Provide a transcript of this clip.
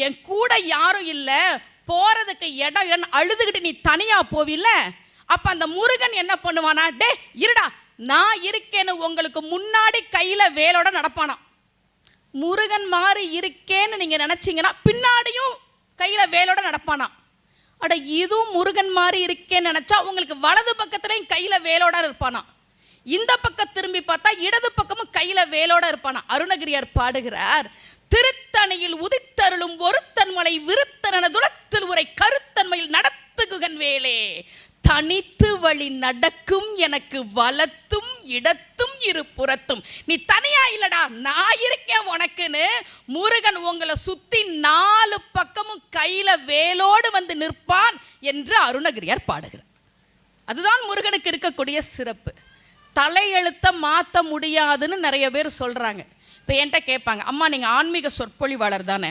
என் கூட யாரும் இல்ல, போறதுக்கு இடம் அழுதுகிட்டு நீ தனியா போவில்ல, அப்ப அந்த முருகன் என்ன பண்ணுவானா, டே இருடா நான் இருக்கேன்னு உங்களுக்கு முன்னாடி கையில வேலோட நடப்பானா. முருகன் மாதிரி இருக்கேன்னு நீங்க நினைச்சீங்கன்னா பின்னாடியும் கையில வேலோட நடப்பானா. அட இதுவும் முருகன் மாதிரி இருக்கேன்னு நினைச்சா உங்களுக்கு வலது பக்கத்துலயும் கையில வேலோட இருப்பானா. இந்த பக்கம் திரும்பி பார்த்தா இடது பக்கமும் கையில வேலோட இருப்பானா. அருணகிரியார் பாடுகிறார், திருத்தணியில் உதித்தருளும் ஒருத்தன் மலை விருத்தன துளத்தில் உரை கருத்தன்மையில் நடத்துகுகன் வேலே, தனித்து வழி நடக்கும் எனக்கு வலத்தும் இடத்தும் இரு புறத்தும். நீ தனியா இல்லடா, நான் இருக்கேன் உனக்குன்னு முருகன் உங்களை சுத்தி 4 பக்கமும் கையில வேலோடு வந்து நிற்பான் என்று அருணகிரியார் பாடுகிறார். அதுதான் முருகனுக்கு இருக்கக்கூடிய சிறப்பு. தலையெழுத்த மாற்ற முடியாதுன்னு நிறைய பேர் சொல்றாங்க. இப்போ என்கிட்ட கேட்பாங்க, அம்மா நீங்கள் ஆன்மீக சொற்பொழிவாளர் தானே,